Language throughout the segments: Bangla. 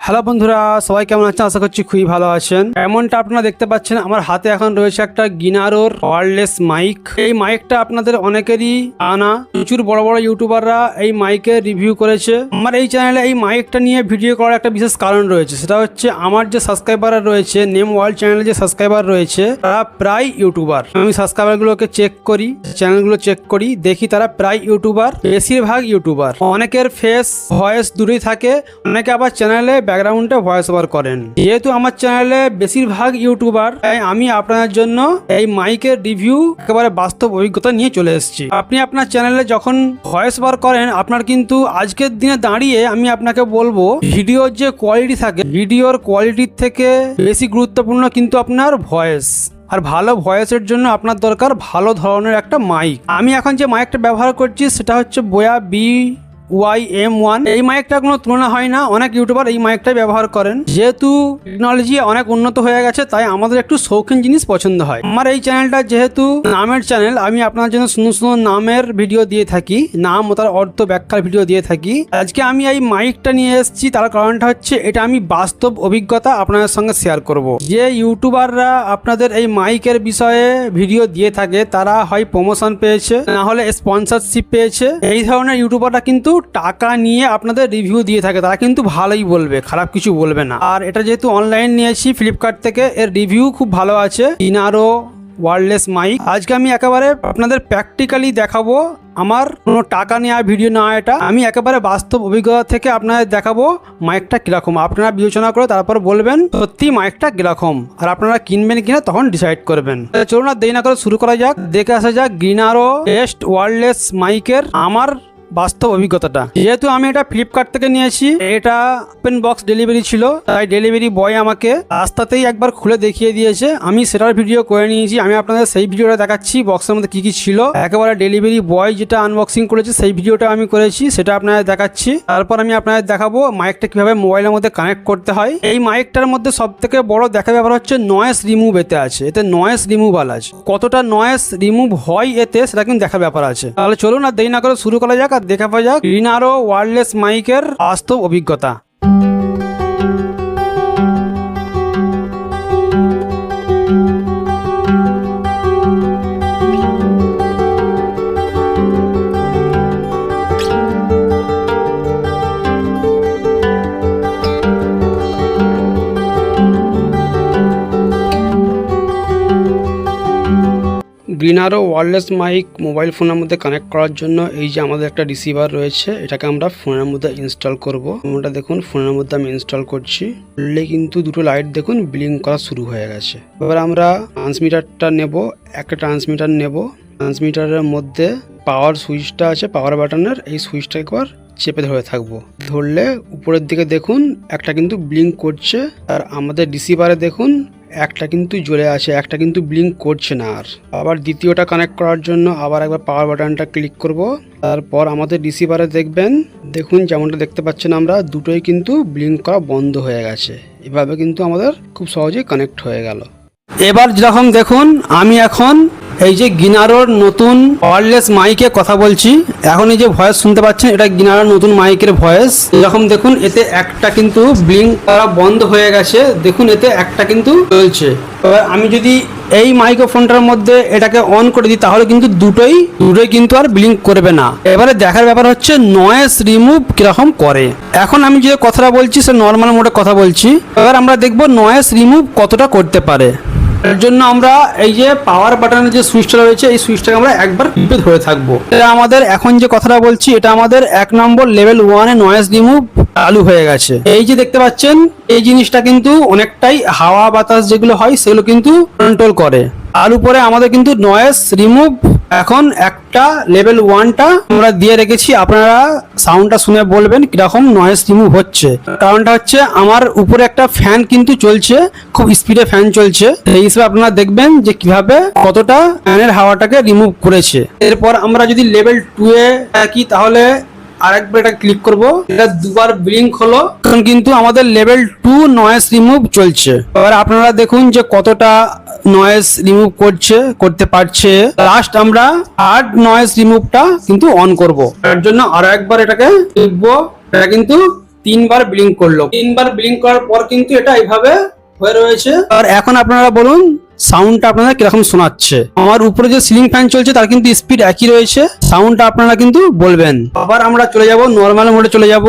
হ্যালো বন্ধুরা, সবাই কেমন আছেন? আশা করছি খুবই ভালো আছেন। এমনটা আপনারা দেখতে পাচ্ছেন আমার হাতে এখন রয়েছে একটা গিনারোর ওয়্যারলেস মাইক। এই মাইকটা আপনাদের অনেকেরই আনা, প্রচুর বড় বড় ইউটিউবাররা এই মাইকের রিভিউ করেছে। আমার এই চ্যানেলে এই মাইকটা নিয়ে ভিডিও করার একটা বিশেষ কারণ রয়েছে, সেটা হচ্ছে আমার যে সাবস্ক্রাইবার রয়েছে, নেম ওয়ার্ল্ড চ্যানেলে যে সাবস্ক্রাইবার রয়েছে তারা প্রায় ইউটিউবার। আমি সাবস্ক্রাইবারগুলোকে চেক করি, চ্যানেলগুলো চেক করি, দেখি তারা প্রায় ইউটিউবার, বেশিরভাগ ইউটিউবার। অনেকের ফেস ভয়েস দূরেই থাকে, অনেকে আবার চ্যানেলে ব্যাকগ্রাউন্ডে ভয়েস ওভার করেন। যেহেতু আমার চ্যানেলে বেশিরভাগ ইউটিউবার, তাই আমি আপনাদের জন্য এই মাইকের রিভিউ একেবারে বাস্তব অভিজ্ঞতা নিয়ে চলে এসেছি। আপনি আপনার চ্যানেলে যখন ভয়েস ওভার করেন, আপনার কিন্তু আজকের দিনে দাঁড়িয়ে আমি আপনাকে বলবো ভিডিওর যে কোয়ালিটি থাকে, ভিডিওর কোয়ালিটির থেকে বেশি গুরুত্বপূর্ণ কিন্তু আপনার ভয়েস। আর ভালো ভয়েসের জন্য আপনার দরকার ভালো ধরনের একটা মাইক। আমি এখন যে মাইকটা ব্যবহার করছি সেটা হচ্ছে বোয়া BYM1। এই মাইকটা কোনো তুলনা হয় না, অনেক ইউটিউবার এই মাইকটাই ব্যবহার করেন। যেহেতু টেকনোলজি অনেক উন্নত হয়ে গেছে, তাই আমাদের একটু শৌখিন জিনিস পছন্দ হয়। আমার এই চ্যানেলটা যেহেতু নামের চ্যানেল, আমি আপনার জন্য সুন্দর সুন্দর নামের ভিডিও দিয়ে থাকি, নাম ও তার অর্থ ব্যাখ্যার ভিডিও দিয়ে থাকি। আজকে আমি এই মাইকটা নিয়ে এসেছি, তার কারণটা হচ্ছে এটা আমি বাস্তব অভিজ্ঞতা আপনাদের সঙ্গে শেয়ার করব। যে ইউটিউবাররা আপনাদের এই মাইকের বিষয়ে ভিডিও দিয়ে থাকে, তারা হয় প্রমোশন পেয়েছে, না হলে স্পন্সরশিপ পেয়েছে। এই ধরনের ইউটিউবাররা কিন্তু টাকা নিয়ে আপনাদের রিভিউ দিয়ে থাকে, তারা কিন্তু ভালোই বলবে, খারাপ কিছু বলবে না। আর এটা যেহেতু অনলাইন নিয়েছি ফ্লিপকার্ট থেকে, এর রিভিউ খুব ভালো আছে। গিনারো ওয়্যারলেস মাইক আজকে আমি একেবারে আপনাদের প্র্যাকটিক্যালি দেখাবো। আমার কোনো টাকা নেওয়া ভিডিও না, এটা আমি একেবারে বাস্তব অভিজ্ঞতা থেকে আপনাদের দেখাবো মাইকটা কিরকম। আপনারা বিবেচনা করে তারপর বলবেন সত্যি মাইকটা কিরকম, আর আপনারা কিনবেন কিনা তখন ডিসাইড করবেন। চলুন আর দেরি না করে শুরু করা যাক, দেখে আসা যাক গিনারো বেস্ট ওয়্যারলেস মাইকের আমার বাস্তব অভিজ্ঞতাটা। যেহেতু আমি এটা ফ্লিপকার্ট থেকে নিয়েছি, এটা ওপেন বক্স ডেলিভারি ছিল, তাই ডেলিভারি বয় আমাকে রাস্তাতেই একবার খুলে দেখিয়ে দিয়েছে। আমি সেটার ভিডিও করে নিয়েছি, আমি আপনাদের সেই ভিডিওটা দেখাচ্ছি বক্সের মধ্যে কি কি ছিল। একেবারে ডেলিভারি বয় যেটা আনবক্সিং করেছে সেই ভিডিওটা আমি করেছি, সেটা আপনাদের দেখাচ্ছি। তারপর আমি আপনাদের দেখাবো মাইকটা কিভাবে মোবাইলের মধ্যে কানেক্ট করতে হয়। এই মাইকটার মধ্যে সব থেকে বড় দেখা ব্যাপার হচ্ছে নয়েস রিমুভ এতে আছে, এতে নয়েস রিমুভাল আছে। কতটা নয়েস রিমুভ হয় এতে, সেটা কিন্তু দেখার ব্যাপার আছে। তাহলে চলুন আর দেরি না করে শুরু করা যাক, দেখা পাওয়া যাক গিনারো ওয়্যারলেস মাইকের বাস্তব অভিজ্ঞতা। গিনারো ওয়্যারলেস মাইক মোবাইল ফোনের মধ্যে কানেক্ট করার জন্য এই যে আমাদের একটা রিসিভার রয়েছে, এটাকে আমরা ফোনের মধ্যে ইনস্টল করব। ওটা দেখুন ফোনের মধ্যে আমি ইনস্টল করছি, করলে কিন্তু দুটো লাইট দেখুন ব্লিঙ্ক করা শুরু হয়ে গেছে। এবার আমরা ট্রান্সমিটারটা নেব, একটা ট্রান্সমিটার নেব। ট্রান্সমিটারের মধ্যে পাওয়ার সুইচটা আছে, পাওয়ার বাটনের, এই সুইচটা একবার চেপে ধরে থাকবো। ধরলে উপরের দিকে দেখুন একটা কিন্তু ব্লিঙ্ক করছে, আর আমাদের রিসিভারে দেখুন একটা কিন্তু জ্বলে আছে, একটা কিন্তু ব্লিঙ্ক করছে না। আর আবার দ্বিতীয়টা কানেক্ট করার জন্য আবার একবার পাওয়ার বাটনটা ক্লিক করব। তারপর আমাদের রিসিভারে দেখুন যেমনটা দেখতে পাচ্ছেন, আমরা দুটোই কিন্তু ব্লিঙ্ক করা বন্ধ হয়ে গেছে। এভাবে কিন্তু আমাদের খুব সহজেই কানেক্ট হয়ে গেল। এবার যেরকম দেখুন আমি এখন এই যে গিনারোর নতুন ওয়্যারলেস মাইকে কথা বলছি, এখন এই যে ভয়েস শুনতে পাচ্ছেন, এটা গিনারোর নতুন মাইকের ভয়েস। এরকম দেখুন এতে একটা কিন্তু ব্লিঙ্ক করা বন্ধ হয়ে গেছে, দেখুন এতে একটা কিন্তু চলছে। এবার আমি যদি এই মাইক্রোফোনটার মধ্যে এটাকে অন করে দিই, তাহলে কিন্তু দুটোই কিন্তু আর ব্লিঙ্ক করবে না। এবারে দেখার ব্যাপার হচ্ছে নয়েস রিমুভ কিরকম করে। এখন আমি যে কথাটা বলছি সে নর্মাল মোডে কথা বলছি। এবার আমরা দেখবো নয়েস রিমুভ কতটা করতে পারে। এর জন্য আমরা এই যে পাওয়ার বাটনের যে সুইচটা রয়েছে, এই সুইচটাকে আমরা একবার টিপে ধরে থাকবো। এটা আমাদের এখন যে কথাটা বলছি, এটা আমাদের 1 নম্বর লেভেল 1-এ নয়েজ রিমুভ চালু হয়ে গেছে। এই যে দেখতে পাচ্ছেন, এই জিনিসটা কিন্তু অনেকটাই হাওয়া বাতাস যেগুলো হয় সেগুলো কিন্তু কন্ট্রোল করে। আর উপরে আমাদের কিন্তু নয়েজ রিমুভ এখন একটা লেভেল 1টা আমরা দিয়ে রেখেছি। আপনারা সাউন্ডটা শুনে বলবেন কিরকম নয়েজ রিমুভ হচ্ছে। কারণটা হচ্ছে আমার উপরে একটা ফ্যান কিন্তু চলছে, খুব স্পিডে ফ্যান চলছে। এই হিসেবে আপনারা দেখবেন যে কিভাবে কতটা ফ্যানের হাওয়াটাকে রিমুভ করেছে। এরপর আমরা যদি লেভেল 2-এ থাকি, তাহলে আরেকবার এটা ক্লিক করব, এটা দুবার ব্লিঙ্ক হলো, এখন কিন্তু আমাদের লেভেল 2 নয়েজ রিমুভ চলছে। এবার আপনারা দেখুন যে কতটা নয়েজ রিমুভ করতে পারছে। লাস্ট আমরা থার্ড নয়েজ রিমুভটা কিন্তু অন করব। এর জন্য আরো একবার এটাকে টিপবো, এটা কিন্তু 3বার ব্লিঙ্ক করলো, 3বার ব্লিঙ্ক করার পর কিন্তু এটা এইভাবে হয়ে রয়েছে। আর এখন আপনারা বলুন সাউন্ডটা আপনারা কিরকম শোনাচ্ছে। আমার উপরে যে সিলিং ফ্যান চলছে তার কিন্তু স্পিড একই রয়েছে, সাউন্ডটা আপনারা কিন্তু বলবেন। আবার আমরা চলে যাব নর্মাল মোডে চলে যাব,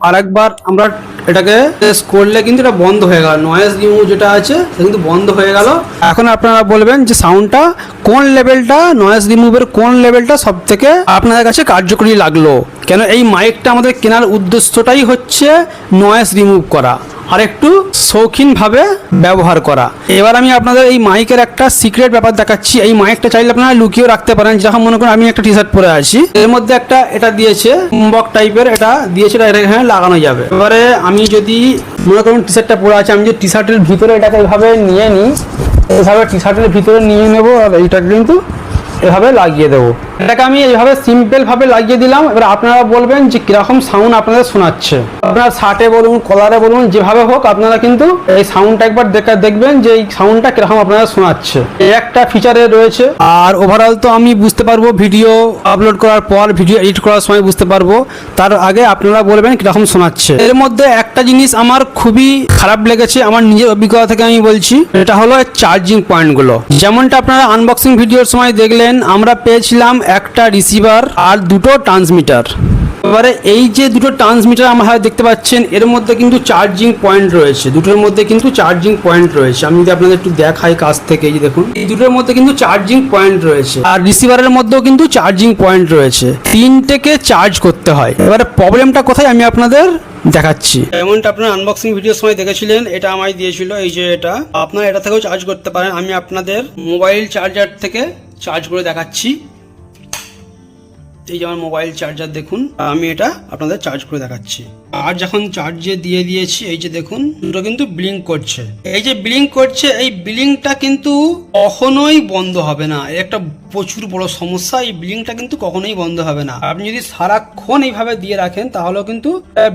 আরেকবার আমরা এটাকে প্রেস করলে কিন্তু এটা বন্ধ হয়ে গেল, নয়েজ রিমুভ যেটা আছে সেটা কিন্তু বন্ধ হয়ে গেল। এখন আপনারা বলবেন যে সাউন্ডটা কোন লেভেলটা, নয়েজ রিমুভের কোন লেভেলটা সব থেকে আপনাদের কাছে কার্যকরী লাগলো। কেন এই মাইকটা আমাদের কেনার উদ্দেশ্যটাই হচ্ছে নয়েজ রিমুভ করা আর একটু শৌখিনভাবে ব্যবহার করা। এবার আমি আপনাদের এই মাইকের একটা সিক্রেট ব্যাপার দেখাচ্ছি। এই মাইকটা চাইলে আপনারা লুকিয়েও রাখতে পারেন। যখন মনে করেন আমি একটা টি শার্ট পরে আছি, এর মধ্যে একটা এটা দিয়েছে বক টাইপের, এটা দিয়েছে, এটা এখানে লাগানো যাবে। এবারে আমি যদি মনে করুন টি শার্টটা পরে আছে, আমি যদি টি শার্টের ভিতরে এটাকে এইভাবে নিয়ে নিই, এইভাবে টি শার্টের ভিতরে নিয়ে নেবো আর এইটাকে কিন্তু এভাবে লাগিয়ে দেবো। এটাকে আমি এইভাবে সিম্পল ভাবে লাগিয়ে দিলাম। এবার আপনারা বলবেন যে কিরকম সাউন্ড আপনাদের শোনাচ্ছে। আপনারা শার্টে বলুন, কলারে বলুন, যেভাবে হোক আপনারা কিন্তু এই সাউন্ডটা একবার দেখবেন যে এই সাউন্ডটা কিরকম আপনারা শোনাচ্ছে। এই একটা ফিচারে রয়েছে। আর ওভারঅল তো আমি বুঝতে পারবো ভিডিও আপলোড করার পর, ভিডিও এডিট করার সময় বুঝতে পারবো। তার আগে আপনারা বলবেন কিরকম শোনাচ্ছে। এর মধ্যে একটা জিনিস আমার খুবই খারাপ লেগেছে, আমার নিজের অভিজ্ঞতা থেকে আমি বলছি, এটা হলো চার্জিং পয়েন্টগুলো। যেমনটা আপনারা আনবক্সিং ভিডিওর সময় দেখলেন, আমরা পেয়েছিলাম একটা রিসিভার আর দুটো ট্রান্সমিটার। এবারে এই যে দুটো ট্রান্সমিটার আমরা দেখতে পাচ্ছেন, এর মধ্যে কিন্তু চার্জিং পয়েন্ট রয়েছে, দুটোর মধ্যে কিন্তু চার্জিং পয়েন্ট রয়েছে। আমি যদি আপনাদের একটু দেখাই কাছ থেকে, এই দেখুন এই দুটোর মধ্যে কিন্তু চার্জিং পয়েন্ট রয়েছে, আর রিসিভারের মধ্যেও কিন্তু চার্জিং পয়েন্ট রয়েছে। তিনটেকে চার্জ করতে হয়। এবারে প্রবলেমটা কোথায় আমি আপনাদের দেখাচ্ছি। এমনটা আপনারা আনবক্সিং ভিডিওর সময় দেখেছিলেন, এটা আমায় দিয়েছিল, এই যে এটা আপনারা এটা থেকেও চার্জ করতে পারেন। আমি আপনাদের মোবাইল চার্জার থেকে চার্জ করে দেখাচ্ছি। এই যে আমার মোবাইল চার্জার দেখুন, আমি এটা আপনাদের চার্জ করে দেখাচ্ছি। আর যখন চার্জে দিয়ে দিয়েছি, এই যে দেখুন দুটো কিন্তু ব্লিঙ্ক করছে। এই যে ব্লিঙ্ক করছে, এই ব্লিঙ্কটা কিন্তু কখনোই বন্ধ হবে না। এর একটা প্রচুর বড় সমস্যা, এই ব্লিঙ্কটা কিন্তু কখনোই বন্ধ হবে না। আপনি যদি সারাক্ষণ এইভাবে দিয়ে রাখেন তাহলেও কিন্তু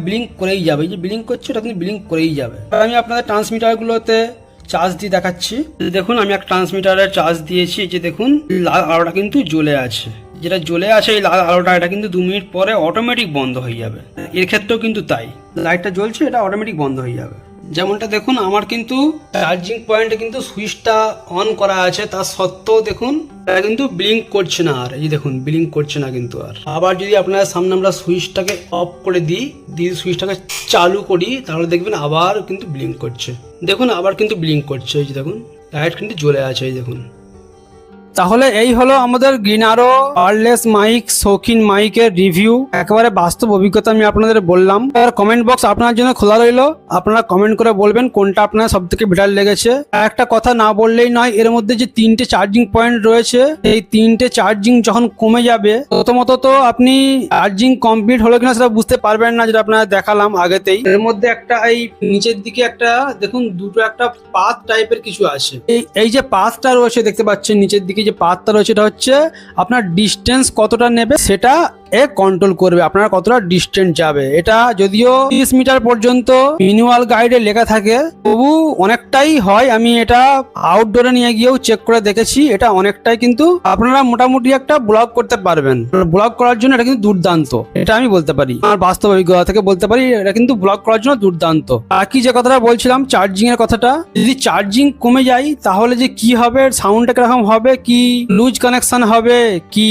ব্লিঙ্ক করেই যাবে। এই যে ব্লিঙ্ক করছে, এটা কিন্তু ব্লিঙ্ক করেই যাবে। আমি আপনাদের ট্রান্সমিটারগুলোতে চার্জ দিয়ে দেখাচ্ছি। দেখুন আমি একটা ট্রান্সমিটারের চার্জ দিয়েছি, এই যে দেখুন লাল আলোটা কিন্তু জ্বলে আছে। যেটা জ্বলে আছে এই লাল আলোটা, এটা কিন্তু 2 মিনিট পরে অটোমেটিক বন্ধ হয়ে যাবে। এর ক্ষেত্রেও কিন্তু তাই, লাইটটা জ্বলছে, এটা অটোমেটিক বন্ধ হয়ে যাবে। যেমনটা দেখুন আমার কিন্তু চার্জিং পয়েন্টে কিন্তু সুইচটা অন করা আছে, তার সত্ত্বেও দেখুন এটা কিন্তু ব্লিঙ্ক করছে না। আর এই যে দেখুন ব্লিঙ্ক করছে না কিন্তু আর। আবার যদি আপনার সামনে আমরা সুইচটাকে অফ করে দিই, সুইচটাকে চালু করি, তাহলে দেখবেন আবার কিন্তু ব্লিঙ্ক করছে। দেখুন আবার কিন্তু ব্লিঙ্ক করছে, এই যে দেখুন লাইট কিন্তু জ্বলে আছে, এই দেখুন। তাহলে এই হলো আমাদের গ্রিনারো ওয়্যারলেস মাইক, শৌখিন মাইকের রিভিউ। একেবারে বাস্তব অভিজ্ঞতা আমি আপনাদের বললাম। আর কমেন্ট বক্স আপনার জন্য খোলা রইলো, আপনারা কমেন্ট করে বলবেন কোনটা আপনার সব থেকে বেটার লেগেছে। একটা কথা না বললেই নয়, এর মধ্যে যে 3টে চার্জিং পয়েন্ট রয়েছে, এই 3টে চার্জিং যখন কমে যাবে, প্রথমত তো আপনি চার্জিং কমপ্লিট হলো কিনা সেটা বুঝতে পারবেন না, যেটা আপনারা দেখালাম আগেতেই। এর মধ্যে একটা এই নিচের দিকে একটা দেখুন দুটো একটা পাত টাইপের কিছু আছে। এই যে পাতটা রয়েছে দেখতে পাচ্ছেন নিচের দিকে যে পাতটা রয়েছে, এটা হচ্ছে আপনার ডিস্টেন্স কতটা নেবে সেটা কন্ট্রোল করবে, আপনারা কতটা ডিস্টেন্স যাবে। এটা যদিও 30 মিটার পর্যন্ত ম্যানুয়াল গাইডে লেখা থাকে, তবু অনেকটাই হয়। আমি এটা আউটডোরে নিয়ে গিয়েও চেক করে দেখেছি, এটা অনেকটাই কিন্তু আপনারা মোটামুটি একটা ব্লগ করতে পারবেন। ব্লগ করার জন্য এটা কিন্তু দুর্দান্ত, এটা আমি বলতে পারি, আমার বাস্তব অভিজ্ঞতা থেকে বলতে পারি, এটা কিন্তু ব্লগ করার জন্য দুর্দান্ত। বাকি যে কথাটা বলছিলাম চার্জিং এর কথাটা, যদি চার্জিং কমে যায় তাহলে যে কি হবে, সাউন্ডটা কিরকম হবে, কি লুজ কানেকশন হবে, কি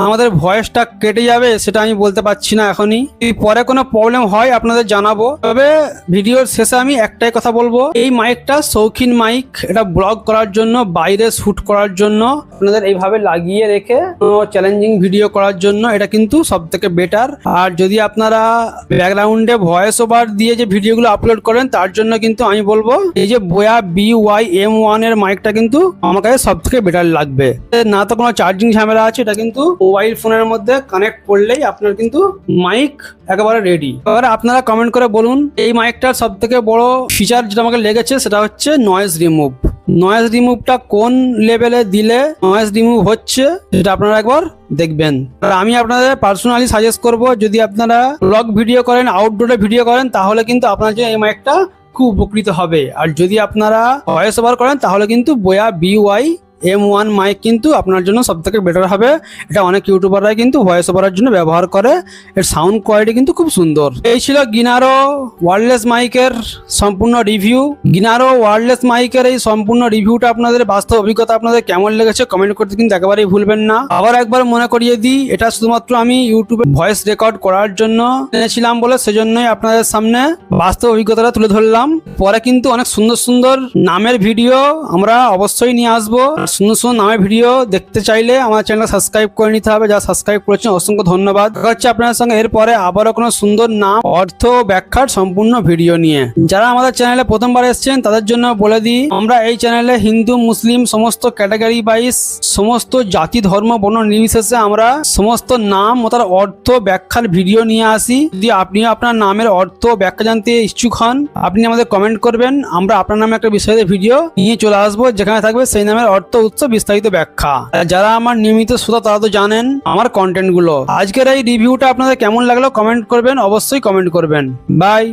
আমাদের ভয়েসটা কেটে যাবে, সেটা আমি বলতে পারছি না এখনই। যদি পরে কোনো প্রবলেম হয় আপনাদের জানাবো। তবে ভিডিওর শেষে আমি একটাই কথা বলবো, এই মাইকটা শৌখিন মাইক, এটা ব্লগ করার জন্য, বাইরে শুট করার জন্য, আপনাদের এইভাবে লাগিয়ে রেখে চ্যালেঞ্জিং ভিডিও করার জন্য এটা কিন্তু সব থেকে বেটার। আর যদি আপনারা ব্যাকগ্রাউন্ডে ভয়েস ওভার দিয়ে যে ভিডিওগুলো আপলোড করেন, তার জন্য কিন্তু আমি বলবো এই যে বোয়া BY-M1 এর মাইকটা কিন্তু আমার কাছে সব থেকে বেটার লাগবে। না তো কোনো চার্জিং ঝামেলা আছে, এটা কিন্তু মোবাইল ফোনের মধ্যে কানেক্ট করলেই আপনার কিন্তু মাইক একেবারে রেডি। এবারে আপনারা কমেন্ট করে বলুন এই মাইকটার সব থেকে বড় ফিচার যেটা আমাকে লেগেছে সেটা হচ্ছে নয়েজ রিমুভ। নয়েজ রিমুভটা কোন লেভেলে দিলে নয়েজ রিমুভ হচ্ছে সেটা আপনারা একবার দেখবেন। আর আমি আপনাদের পার্সোনালি সাজেস্ট করব, যদি আপনারা ব্লগ ভিডিও করেন, আউটডোরে ভিডিও করেন, তাহলে কিন্তু আপনার জন্য এই মাইকটা খুব উপকৃত হবে। আর যদি আপনারা ভয়েস ওভার করেন তাহলে কিন্তু বোয়া BY M1 মাইক কিন্তু আপনার জন্য সব থেকে বেটার হবে। এটা অনেক ইউটিউবাররাই কিন্তু ভয়েস ওভারের জন্য ব্যবহার করে। এর সাউন্ড কোয়ালিটি কিন্তু খুব সুন্দর। এই ছিল গিনারো ওয়্যারলেস মাইকের সম্পূর্ণ রিভিউ। গিনারো ওয়্যারলেস মাইকের এই সম্পূর্ণ রিভিউটা আপনাদের বাস্তব অভিজ্ঞতা আপনাদের কেমন লেগেছে কমেন্ট করতে কিন্তু একেবারেই ভুলবেন না। আবার একবার মনে করিয়ে দিই, এটা শুধুমাত্র আমি ইউটিউবে ভয়েস রেকর্ড করার জন্য এনেছিলাম বলে সেজন্যই আপনাদের সামনে বাস্তব অভিজ্ঞতাটা তুলে ধরলাম। পরে কিন্তু অনেক সুন্দর সুন্দর নামের ভিডিও আমরা অবশ্যই নিয়ে আসবো। সুন্দর সুন্দর নামের ভিডিও দেখতে চাইলে আমার চ্যানেল সাবস্ক্রাইব করে নিতে হবে। যারা সাবস্ক্রাইব করেছেন অসংখ্য ধন্যবাদ। দেখা হচ্ছে আপনার সঙ্গে এরপরে আবারও কোনো সুন্দর নাম, অর্থ, ব্যাখ্যার সম্পূর্ণ ভিডিও নিয়ে। যারা আমাদের চ্যানেলে প্রথমবার এসেছেন তাদের জন্য বলে দিই, আমরা এই চ্যানেলে হিন্দু মুসলিম সমস্ত ক্যাটাগরি ওয়াইজ সমস্ত জাতি ধর্ম বর্ণ নির্বিশেষে আমরা সমস্ত নাম ও তার অর্থ ব্যাখ্যার ভিডিও নিয়ে আসি। যদি আপনিও আপনার নামের অর্থ ব্যাখ্যা জানতে ইচ্ছুক হন, আপনি আমাদের কমেন্ট করবেন, আমরা আপনার নামে একটা বিস্তারিত ভিডিও নিয়ে চলে আসবো যেখানে থাকবে সেই নামের অর্থ উৎস বিস্তারিত ব্যাখ্যা। যারা আমার নিয়মিত শ্রোতা তারা তো জানেন আমার কন্টেন্ট গুলো। আজকের এই রিভিউটা আপনাদের কেমন লাগলো কমেন্ট করবেন, অবশ্যই কমেন্ট করবেন। বাই।